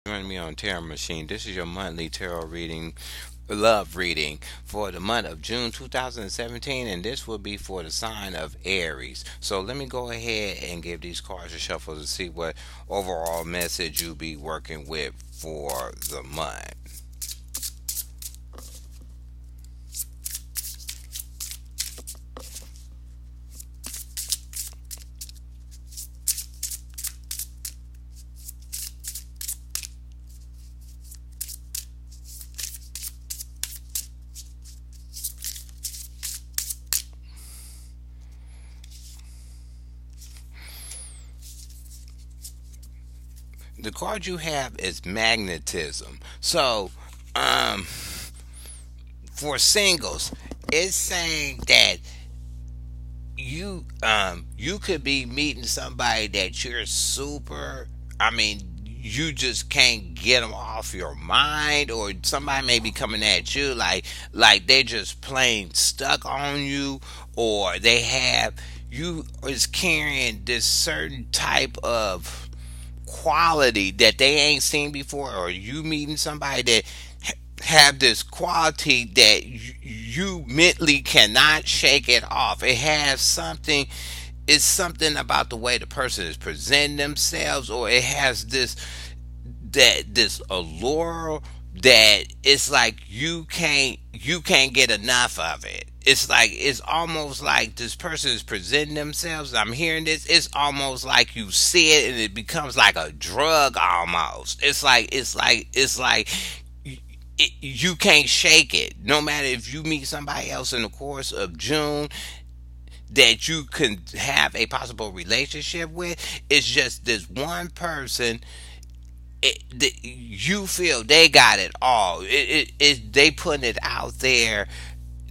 Joining me on Tarot Machine. This is your monthly tarot reading, love reading for the month of June 2017, and this will be for the sign of Aries. So let me go ahead and give these cards a shuffle to see what overall message you'll be working with for the month. The card you have is magnetism. So, um, for singles, it's saying that you could be meeting somebody that you're super, I mean, you just can't get them off your mind, or somebody may be coming at you like they just plain stuck on you, or they have you is carrying this certain type of quality that they ain't seen before, or you meeting somebody that have this quality that you mentally cannot shake it off. It has something, it's something about the way the person is presenting themselves, or it has this allure that it's like you can't get enough of it. It's like it's almost like this person is presenting themselves. I'm hearing this. It's almost like you see it and it becomes like a drug almost. It's like you can't shake it. No matter if you meet somebody else in the course of June that you can have a possible relationship with, it's just this one person. You feel they got it all. They putting it out there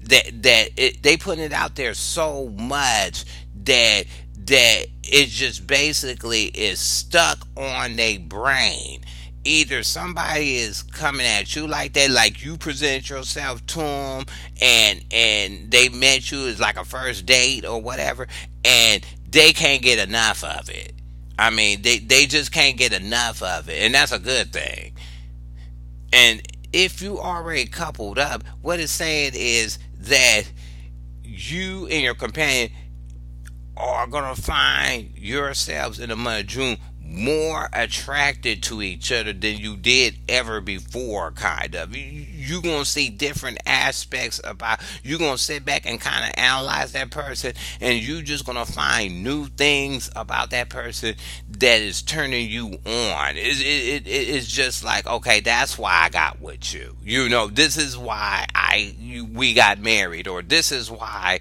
they putting it out there so much that it just basically is stuck on their brain. Either somebody is coming at you like that, like you present yourself to them, and they met you as like a first date or whatever, and they can't get enough of it. I mean, they just can't get enough of it, and that's a good thing. And if you already coupled up, what it's saying is that you and your companion are going to find yourselves in the month of June more attracted to each other than you did ever before, kind of. You're going to see different aspects about, you're going to sit back and kind of analyze that person, and you're just going to find new things about that person that is turning you on. It's just like, okay, that's why I got with you. This is why we got married, or this is why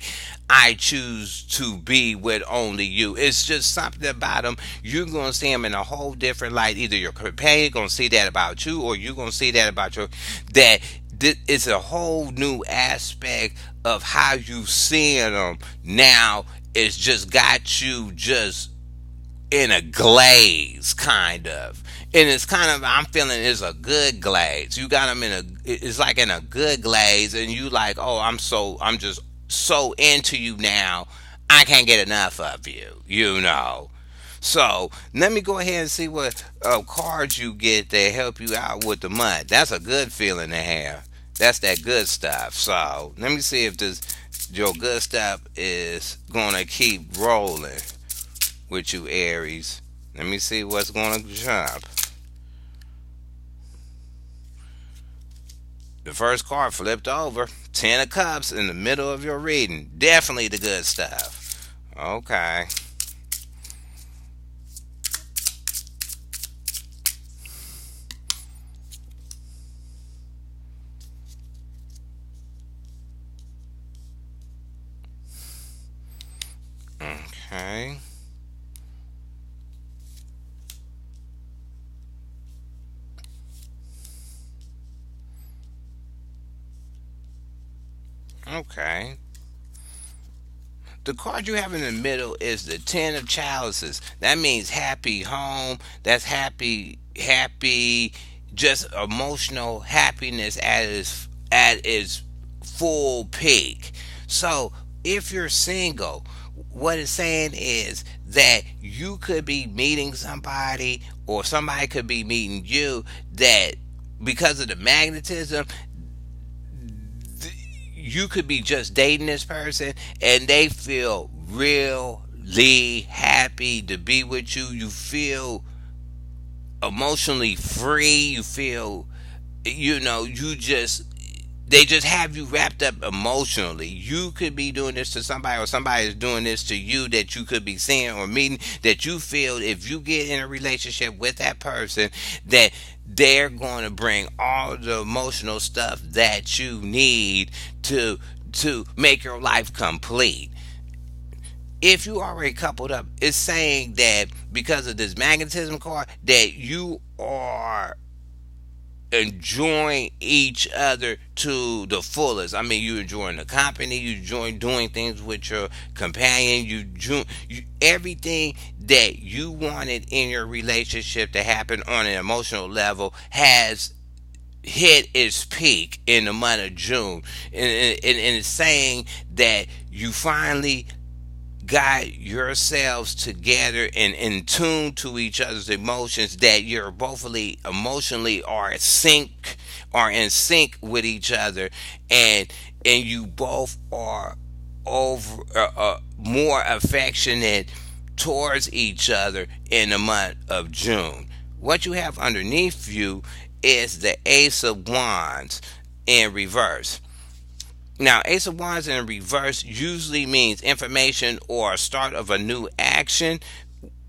I choose to be with only you. It's just something about them. You're going to see them in a whole different light. Either your companion going to see that about you, or you're going to see that about your, that it's a whole new aspect of how you seeing them now. It's just got you just in a glaze, kind of. And it's kind of, I'm feeling it's a good glaze. You got them in a, it's like in a good glaze, and you like, oh, I'm just so into you now. I can't get enough of you. So let me go ahead and see what cards you get that help you out with the month. That's a good feeling to have. That's that good stuff. So let me see if this your good stuff is gonna keep rolling with you, Aries. Let me see what's gonna jump. The first card flipped over. Ten of Cups in the middle of your reading. Definitely the good stuff. Okay. Okay. Okay. The card you have in the middle is the Ten of Chalices. That means happy home. That's happy, just emotional happiness at its full peak. So if you're single, what it's saying is that you could be meeting somebody, or somebody could be meeting you, that because of the magnetism, you could be just dating this person and they feel really happy to be with you. You feel emotionally free. You feel, you just, they just have you wrapped up emotionally. You could be doing this to somebody, or somebody is doing this to you, that you could be seeing or meeting, that you feel if you get in a relationship with that person, that they're going to bring all the emotional stuff that you need to make your life complete. If you already coupled up, it's saying that because of this magnetism card, that you are enjoying each other to the fullest. I mean, you enjoying the company, you enjoy doing things with your companion, everything that you wanted in your relationship to happen on an emotional level has hit its peak in the month of June. And it's saying that you finally got yourselves together and in tune to each other's emotions, that you're bothly emotionally are in sync with each other, and you both are over more affectionate towards each other in the month of June. What you have underneath you is the Ace of Wands in reverse. Now, Ace of Wands in reverse usually means information or start of a new action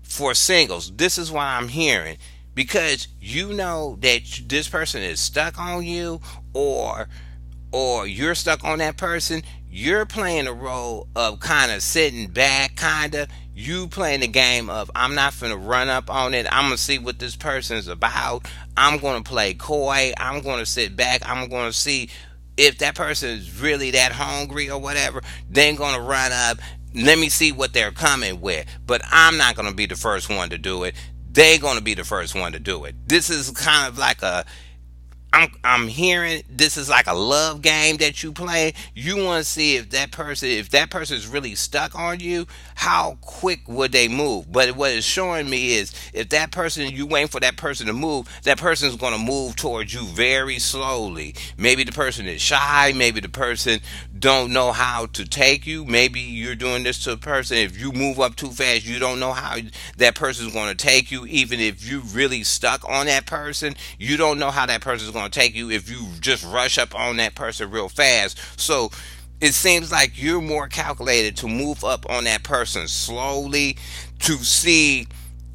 for singles. This is what I'm hearing, because you know that this person is stuck on you, or you're stuck on that person. You're playing the role of kind of sitting back, kind of. You playing the game of, I'm not finna run up on it. I'm gonna see what this person's about. I'm gonna play coy. I'm gonna sit back. I'm gonna see if that person is really that hungry or whatever. They're gonna run up. Let me see what they're coming with. But I'm not gonna be the first one to do it. They're gonna be the first one to do it. This is kind of like I'm hearing this is like a love game that you play. You want to see if that person is really stuck on you, how quick would they move? But what it's showing me is, if that person, you waiting for that person to move, that person's going to move towards you very slowly. Maybe the person is shy, maybe the person don't know how to take you. Maybe you're doing this to a person, if you move up too fast, you don't know how that person's going to take you. Even if you really stuck on that person, you don't know how that person's going to take you if you just rush up on that person real fast. So it seems like you're more calculated to move up on that person slowly, to see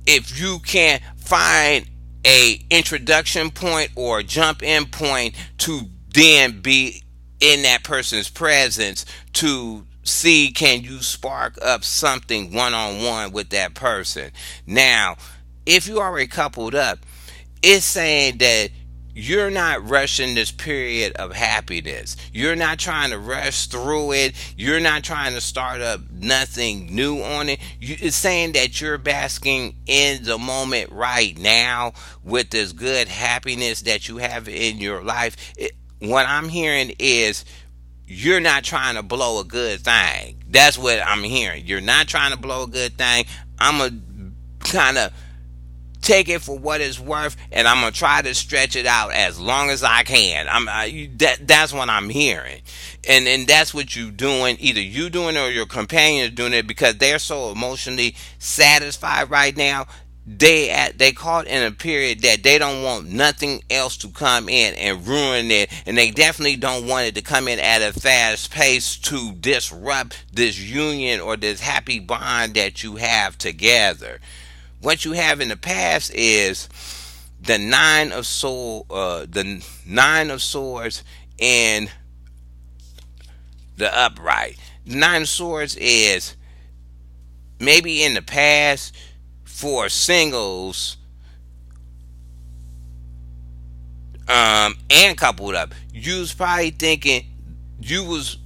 if you can find a introduction point or jump in point, to then be in that person's presence, to see can you spark up something one-on-one with that person. Now, if you already coupled up, it's saying that you're not rushing this period of happiness. You're not trying to rush through it. You're not trying to start up nothing new on it. It's saying that you're basking in the moment right now with this good happiness that you have in your life. What I'm hearing is, you're not trying to blow a good thing. That's what I'm hearing. You're not trying to blow a good thing. I'm going to kind of take it for what it's worth, and I'm gonna try to stretch it out as long as I can. That's what I'm hearing, and that's what you doing. Either you doing it or your companion is doing it, because they're so emotionally satisfied right now. They caught in a period that they don't want nothing else to come in and ruin it, and they definitely don't want it to come in at a fast pace to disrupt this union or this happy bond that you have together. What you have in the past is the nine of swords in the upright. The nine of swords is, maybe in the past, for singles, and coupled up, you was probably thinking you was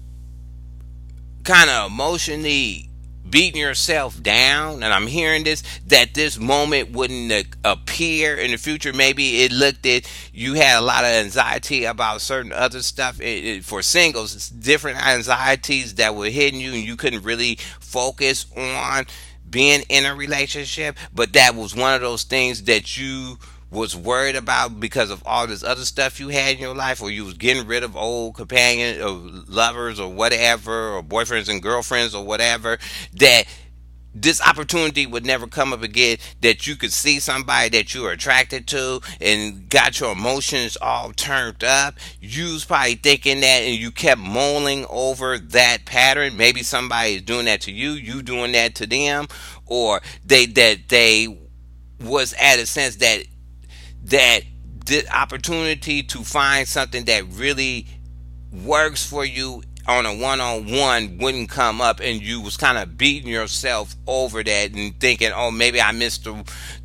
kind of emotionally beating yourself down, and I'm hearing this, that this moment wouldn't appear in the future. Maybe it looked at, you had a lot of anxiety about certain other stuff. For singles, it's different anxieties that were hitting you and you couldn't really focus on, being in a relationship, but that was one of those things that you was worried about because of all this other stuff you had in your life, or you was getting rid of old companions or lovers or whatever, or boyfriends and girlfriends or whatever, that this opportunity would never come up again, that you could see somebody that you were attracted to and got your emotions all turned up. You was probably thinking that, and you kept mulling over that pattern. Maybe somebody is doing that to you, you doing that to them, or they was at a sense that the opportunity to find something that really works for you on a one-on-one wouldn't come up, and you was kind of beating yourself over that and thinking, oh, maybe I missed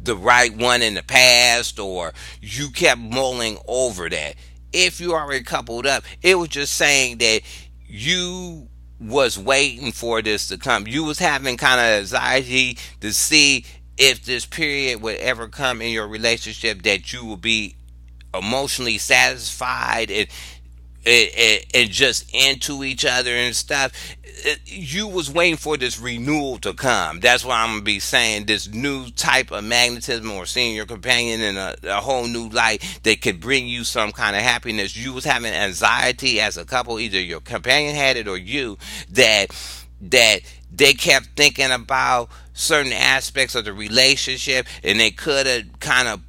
the right one in the past, or you kept mulling over that. If you already coupled up, it was just saying that you was waiting for this to come. You was having kind of anxiety to see if this period would ever come in your relationship, that you will be emotionally satisfied and just into each other and stuff. You was waiting for this renewal to come. That's why I'm gonna be saying this new type of magnetism, or seeing your companion in a whole new light that could bring you some kind of happiness. You was having anxiety as a couple, either your companion had it or you, that they kept thinking about certain aspects of the relationship, and they could have kind of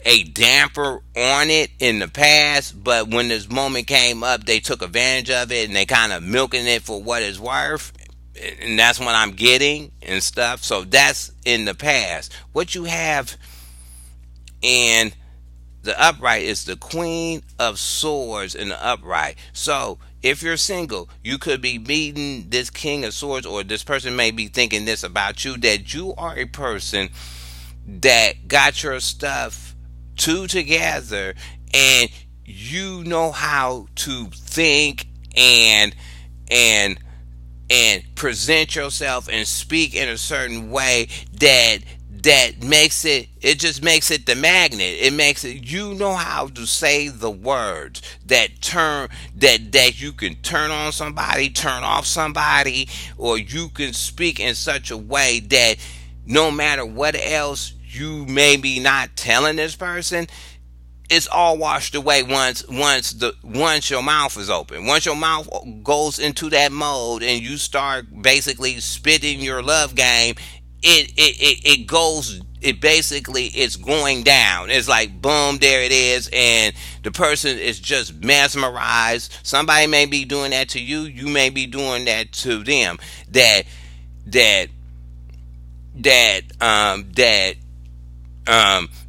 a damper on it in the past, but when this moment came up, they took advantage of it, and they kind of milking it for what it's worth. And that's what I'm getting and stuff. So that's in the past. What you have in the upright is the Queen of Swords in the upright. So if you're single, you could be meeting this King of Swords, or this person may be thinking this about you, that you are a person that got your stuff together, and you know how to think and present yourself and speak in a certain way that makes it just makes it the magnet. It makes it, you know how to say the words that you can turn on somebody, turn off somebody, or you can speak in such a way that no matter what else you may be not telling this person, it's all washed away once your mouth is open. Once your mouth goes into that mode and you start basically spitting your love game, it goes, it basically, it's going down. It's like boom, there it is, and the person is just mesmerized. Somebody may be doing that to you, you may be doing that to them. That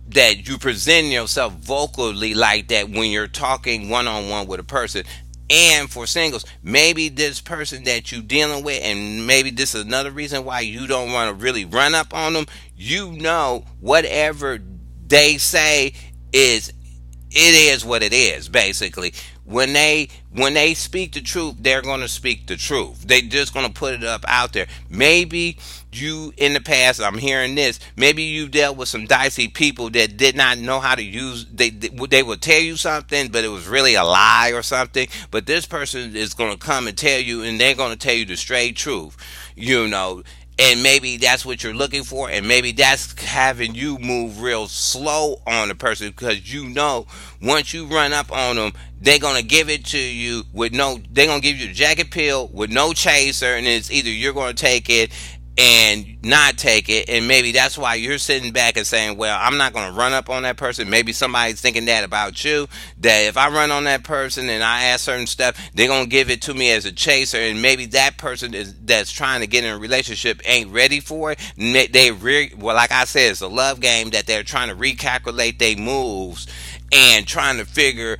that you present yourself vocally like that when you're talking one on one with a person. And for singles, maybe this person that you dealing with, and maybe this is another reason why you don't want to really run up on them. You know, whatever they say is, it is what it is. Basically, when they speak the truth, they're going to speak the truth. They just going to put it up out there. Maybe you, in the past, I'm hearing this, maybe you dealt with some dicey people that did not know how to use, they would tell you something, but it was really a lie or something. But this person is going to come and tell you, and they're going to tell you the straight truth, you know. And maybe that's what you're looking for, and maybe that's having you move real slow on the person, because you know once you run up on them, they're gonna give it to you with no, they're gonna give you the jacket pill with no chaser, and it's either you're gonna take it and not take it. And maybe that's why you're sitting back and saying, well, I'm not going to run up on that person. Maybe somebody's thinking that about you, that if I run on that person and I ask certain stuff, they're going to give it to me as a chaser. And maybe that person that's trying to get in a relationship ain't ready for it. Well, like I said, it's a love game that they're trying to recalculate their moves and trying to figure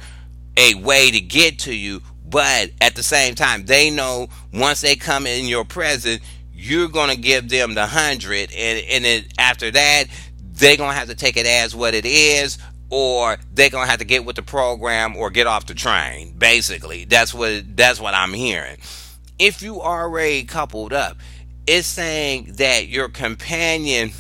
a way to get to you. But at the same time, they know once they come in your presence, you're gonna give them the 100, and then after that, they're gonna have to take it as what it is, or they're gonna have to get with the program or get off the train. Basically, that's what I'm hearing. If you already coupled up, it's saying that your companion,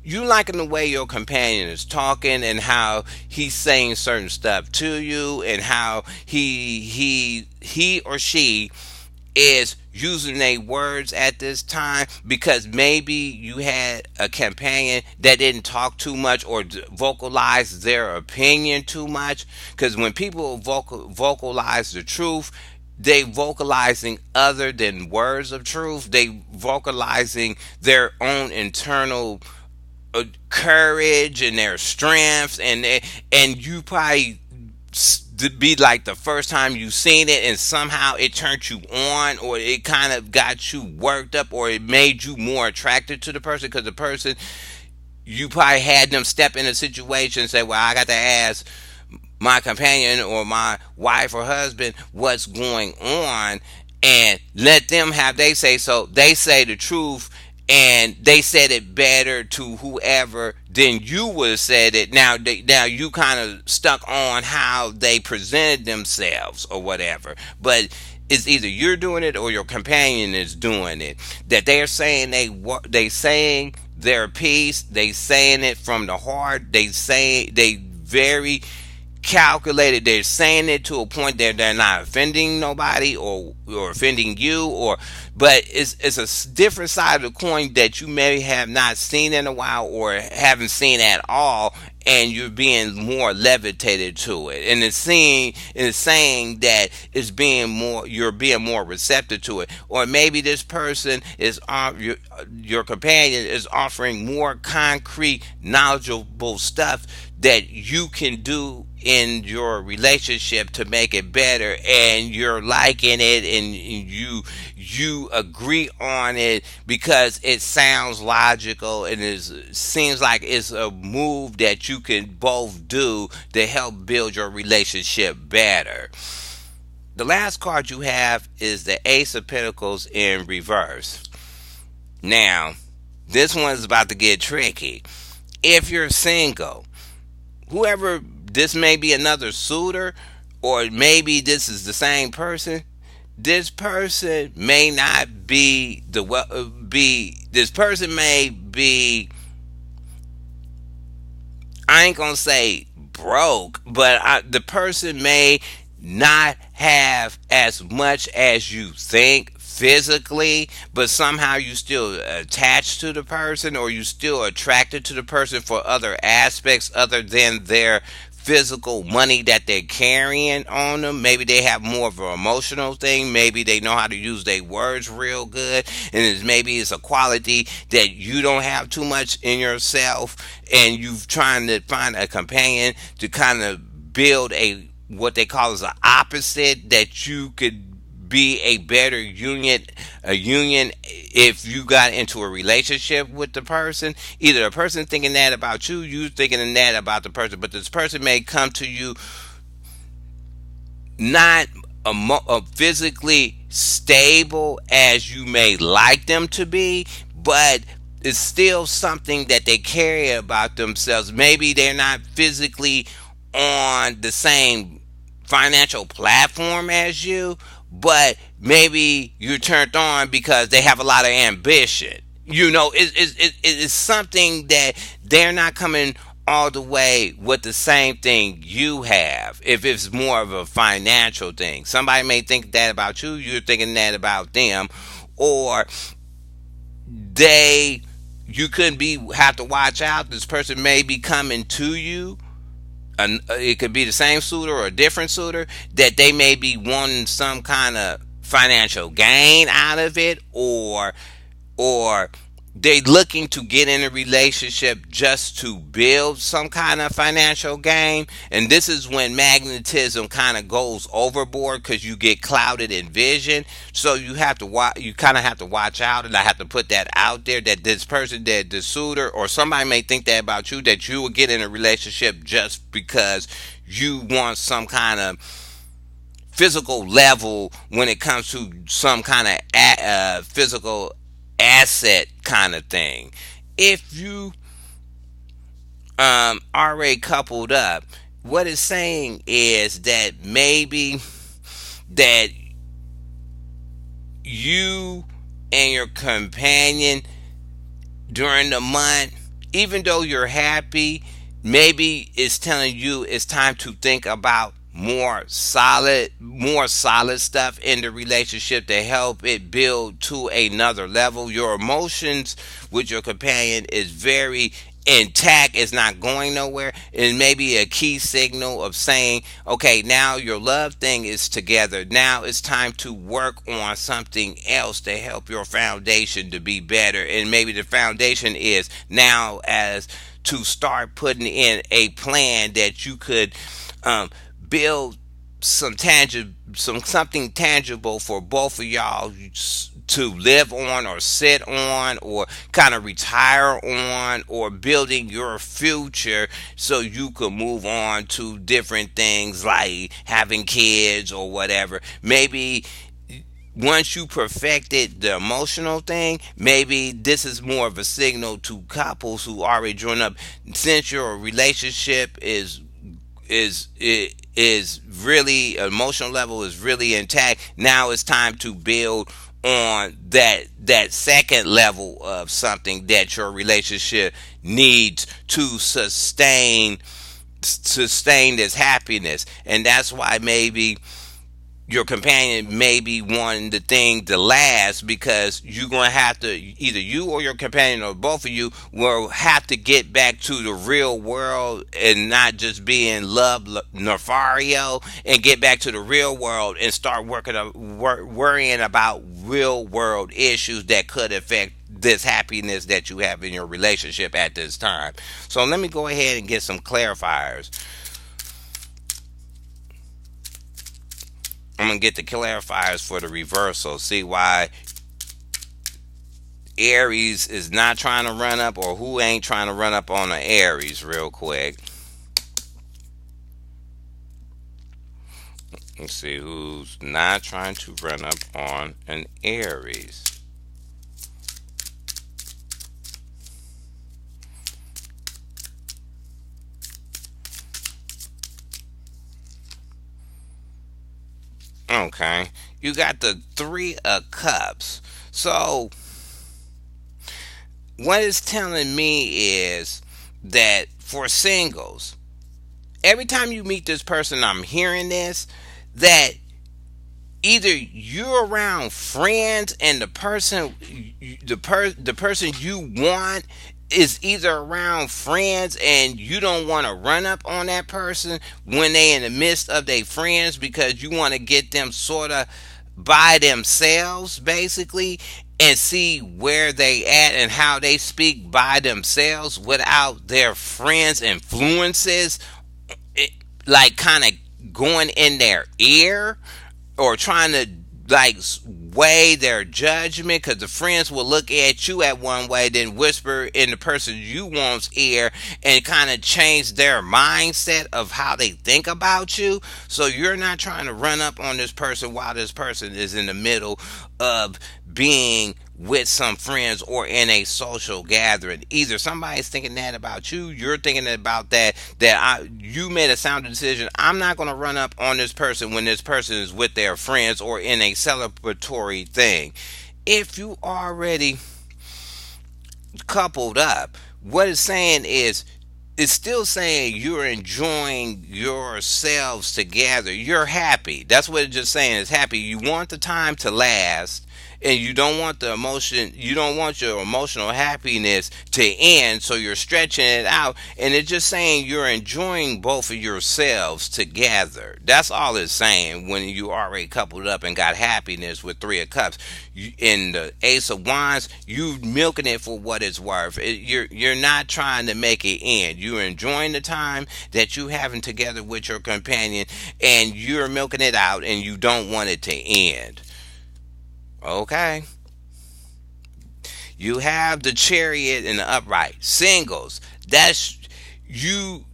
you liking the way your companion is talking, and how he's saying certain stuff to you, and how he or she is using their words at this time, because maybe you had a companion that didn't talk too much or vocalize their opinion too much. Because when people vocalize the truth, they vocalizing other than words of truth. They vocalizing their own internal courage and their strengths, and you probably to be like the first time you seen it, and somehow it turned you on, or it kind of got you worked up, or it made you more attracted to the person, because the person, you probably had them step in a situation and say, well, I got to ask my companion or my wife or husband what's going on, and let them have they say. So they say the truth, and they said it better to whoever than you would have said it. Now you kind of stuck on how they presented themselves or whatever, but it's either you're doing it or your companion is doing it. That they're saying they saying their piece, they saying it from the heart, they say they very calculated. They're saying it to a point that they're not offending nobody, or offending you, or but it's a different side of the coin that you may have not seen in a while, or haven't seen at all, and you're being more levitated to it, and it's saying that you're being more receptive to it. Or maybe this person is your companion is offering more concrete, knowledgeable stuff that you can do in your relationship to make it better, and you're liking it, and you agree on it because it sounds logical, and it seems like it's a move that you can both do to help build your relationship better. The last card you have is the Ace of Pentacles in reverse. Now, this one's about to get tricky. If you're single, whoever, this may be another suitor, or maybe this is the same person. This person may not be this person may be, I ain't gonna say broke, but the person may not have as much as you think physically, but somehow you still attached to the person, or you still attracted to the person for other aspects other than their physical money that they're carrying on them. Maybe they have more of an emotional thing. Maybe they know how to use their words real good, and maybe it's a quality that you don't have too much in yourself, and you've trying to find a companion to kind of build a what they call as an opposite, that you could be a better union if you got into a relationship with the person. Either the person thinking that about you, you thinking that about the person, but this person may come to you not physically stable as you may like them to be, but it's still something that they carry about themselves. Maybe they're not physically on the same financial platform as you, but maybe you're turned on because they have a lot of ambition. It's something that they're not coming all the way with the same thing you have. If it's more of a financial thing, somebody may think that about you, you're thinking that about them, or you couldn't be have to watch out. This person may be coming to you, it could be the same suitor or a different suitor, that they may be wanting some kind of financial gain out of it, or they looking to get in a relationship just to build some kind of financial gain. And this is when magnetism kind of goes overboard, because you get clouded in vision. So you have to you kind of have to watch out, and I have to put that out there, that this person, that the suitor or somebody may think that about you, that you will get in a relationship just because you want some kind of physical level when it comes to some kind of physical asset kind of thing. If you already coupled up, what it's saying is that maybe that you and your companion during the month, even though you're happy, maybe it's telling you it's time to think about more solid stuff in the relationship to help it build to another level. Your emotions with your companion is very intact. It's not going nowhere. It may be a key signal of saying, okay, now your love thing is together. Now it's time to work on something else to help your foundation to be better. And maybe the foundation is now as to start putting in a plan that you could um, build something tangible for both of y'all to live on or sit on or kind of retire on, or building your future so you can move on to different things like having kids or whatever. Maybe once you perfected the emotional thing, maybe this is more of a signal to couples who already joined up. Since your relationship is really, emotional level is really intact, now it's time to build on that second level of something that your relationship needs to sustain this happiness. And that's why maybe your companion may be wanting the thing to last, because you're going to have to, either you or your companion or both of you will have to get back to the real world and not just be in love nefario, and get back to the real world and start worrying about real world issues that could affect this happiness that you have in your relationship at this time. So let me go ahead and get some clarifiers. I'm gonna get the clarifiers for the reversal. See why Aries is not trying to run up, or who ain't trying to run up on an Aries, real quick. Let's see who's not trying to run up on an Aries. Okay, you got the Three of Cups. So what it's telling me is that for singles, every time you meet this person, I'm hearing this, that either you're around friends and the person you want is either around friends, and you don't want to run up on that person when they in the midst of their friends, because you want to get them sort of by themselves basically, and see where they at and how they speak by themselves without their friends influences, it, like kind of going in their ear, or trying to like weigh their judgment, because the friends will look at you at one way, then whisper in the person you want's ear, and kind of change their mindset of how they think about you. So you're not trying to run up on this person while this person is in the middle of being with some friends or in a social gathering. Either somebody's thinking that about you, you're thinking about you made a sound decision. I'm not going to run up on this person when this person is with their friends or in a celebratory thing. If you already coupled up, what it's saying is, it's still saying you're enjoying yourselves together. You're happy. That's what it's just saying, is happy. You want the time to last, and you don't want the emotion, you don't want your emotional happiness to end, so you're stretching it out, and it's just saying you're enjoying both of yourselves together. That's all it's saying when you already coupled up and got happiness with Three of Cups. In the Ace of Wands, you milking it for what it's worth. You're not trying to make it end. You're enjoying the time that you having together with your companion, and you're milking it out, and you don't want it to end. Okay. You have the Chariot in the upright. Singles. That's you.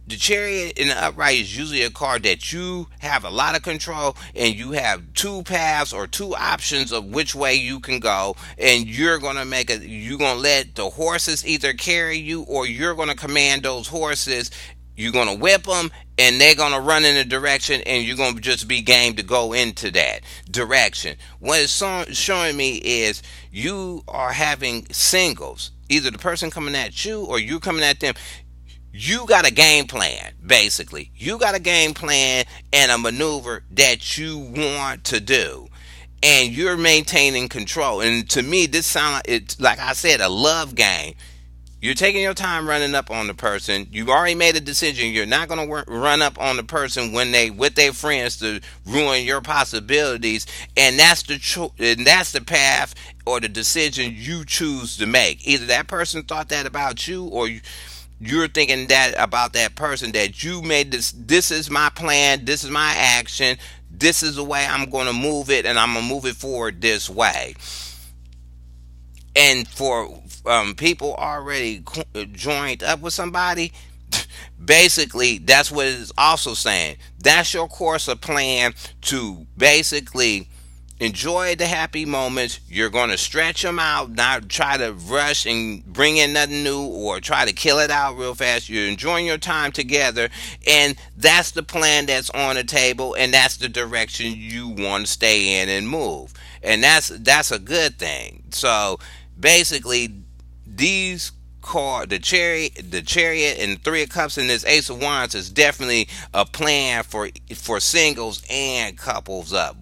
The Chariot in the upright is usually a card that you have a lot of control, and you have two paths or two options of which way you can go, and you're gonna let the horses either carry you, or you're gonna command those horses. You're gonna whip them, and they're gonna run in a direction, and you're gonna just be game to go into that direction. What it's showing me is you are having singles, either the person coming at you or you coming at them. You got a game plan. Basically, you got a game plan and a maneuver that you want to do, and you're maintaining control. And to me, this sounds like, it's like I said, a love game. You're taking your time running up on the person. You've already made a decision. You're not going to run up on the person when they with their friends to ruin your possibilities. And that's and that's the path or the decision you choose to make. Either that person thought that about you, or you're thinking that about that person, that you made this. This is my plan. This is my action. This is the way I'm going to move it, and I'm going to move it forward this way. And for people already joined up with somebody, basically that's what it's also saying. That's your course of plan to basically enjoy the happy moments. You're going to stretch them out, not try to rush and bring in nothing new or try to kill it out real fast. You're enjoying your time together, and that's the plan that's on the table, and that's the direction you want to stay in and move. And that's a good thing. So basically, these card, the chariot and three of cups and this ace of wands is definitely a plan for singles and couples up.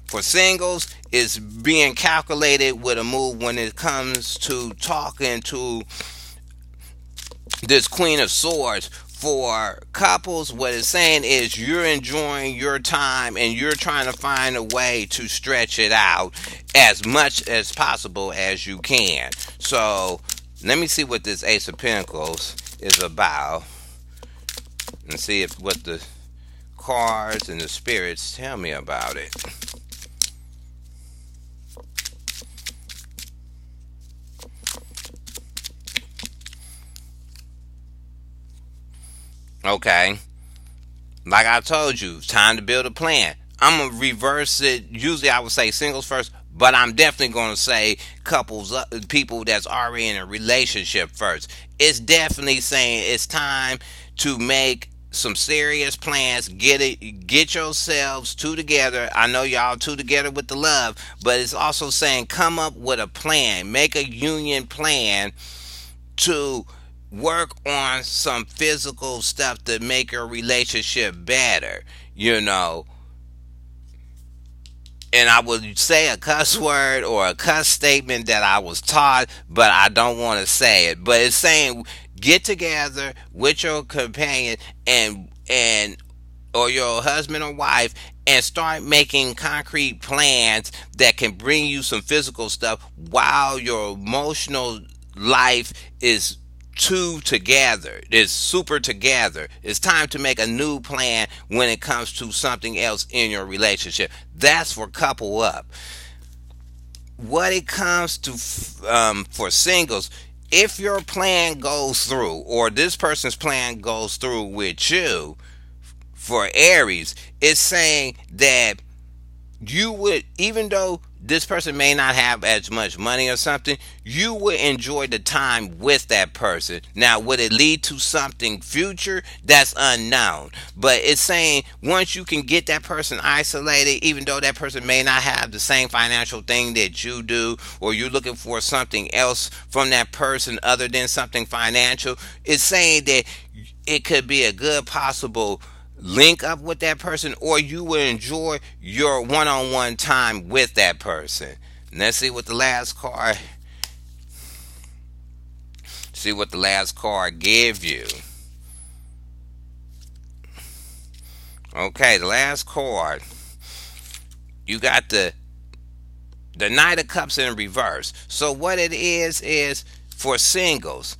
For singles, it's being calculated with a move when it comes to talking to this queen of swords. For couples, what it's saying is you're enjoying your time and you're trying to find a way to stretch it out as much as possible as you can. So let me see what this ace of pentacles is about, and see if what the cards and the spirits tell me about it. Okay, like I told you, it's time to build a plan. I'm gonna reverse it. Usually I would say singles first, but I'm definitely gonna say couples, people that's already in a relationship first. It's definitely saying it's time to make some serious plans. Get yourselves two together. I know y'all two together with the love, but it's also saying come up with a plan. Make a union plan to work on some physical stuff to make your relationship better, you know. And I would say a cuss word or a cuss statement that I was taught, but I don't want to say it. But it's saying get together with your companion and or your husband or wife and start making concrete plans that can bring you some physical stuff while your emotional life is two together. It's super together. It's time to make a new plan when it comes to something else in your relationship. That's for couple up. What it comes to for singles, if your plan goes through or this person's plan goes through with you, for Aries, it's saying that you would, even though this person may not have as much money or something, you would enjoy the time with that person. Now, would it lead to something future? That's unknown. But it's saying once you can get that person isolated, even though that person may not have the same financial thing that you do, or you're looking for something else from that person other than something financial, it's saying that it could be a good possible link up with that person, or you will enjoy your one-on-one time with that person. Let's see what the last card give you. Okay, the last card, you got the Knight of Cups in reverse. So what it is for singles,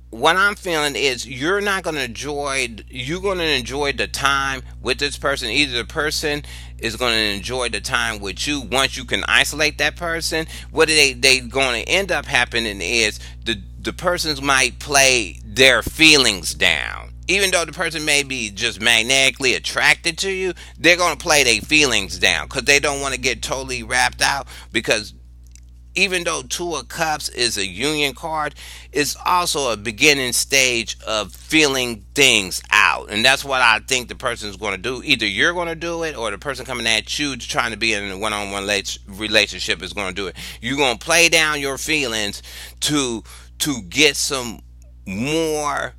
what I'm feeling is you're not going to enjoy, you're going to enjoy the time with this person. Either the person is going to enjoy the time with you once you can isolate that person. What they going to end up happening is the persons might play their feelings down. Even though the person may be just magnetically attracted to you, they're going to play their feelings down because they don't want to get totally wrapped out. Because even though Two of Cups is a union card, it's also a beginning stage of feeling things out. And that's what I think the person is going to do. Either you're going to do it, or the person coming at you trying to be in a one-on-one relationship is going to do it. You're going to play down your feelings to get some more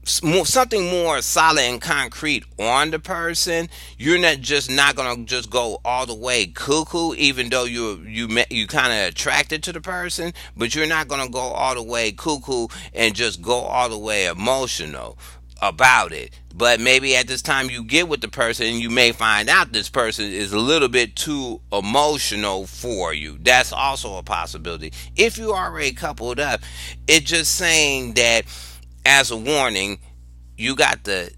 something more solid and concrete on the person. You're not gonna just go all the way cuckoo, even though you kind of attracted to the person, but you're not gonna go all the way cuckoo and just go all the way emotional about it. But maybe at this time you get with the person, you may find out this person is a little bit too emotional for you. That's also a possibility. If you already coupled up, it's just saying that as a warning, you got the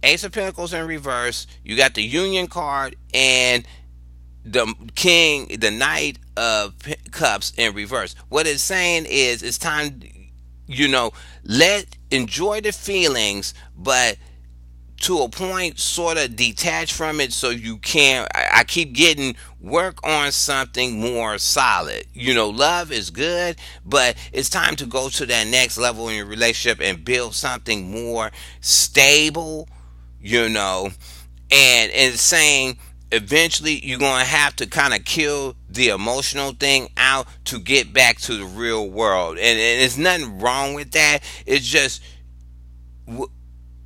Ace of Pentacles in reverse, you got the Union card, and the Knight of Cups in reverse. What it's saying is it's time, you know, enjoy the feelings, but to a point sort of detach from it so you can. I keep getting work on something more solid. Love is good, but it's time to go to that next level in your relationship and build something more stable. you know and saying eventually you're going to have to kind of kill the emotional thing out to get back to the real world, and there's nothing wrong with that. It's just,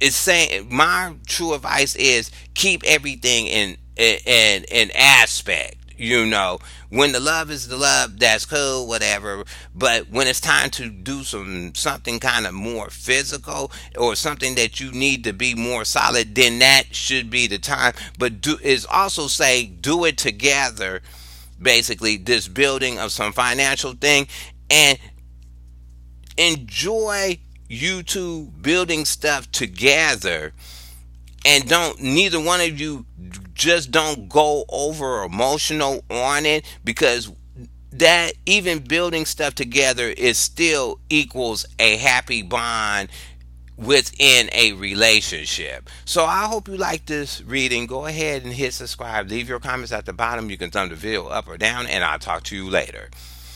it's saying my true advice is keep everything in aspect. When the love is the love, that's cool, whatever. But when it's time to do something kind of more physical, or something that you need to be more solid, then that should be the time. But is also say do it together. Basically, this building of some financial thing, and enjoy you two building stuff together, and don't neither one of you just don't go over emotional on it, because that even building stuff together is still equals a happy bond within a relationship. So I hope you like this reading. Go ahead and hit subscribe, leave your comments at the bottom. You can thumb the video up or down, and I'll talk to you later.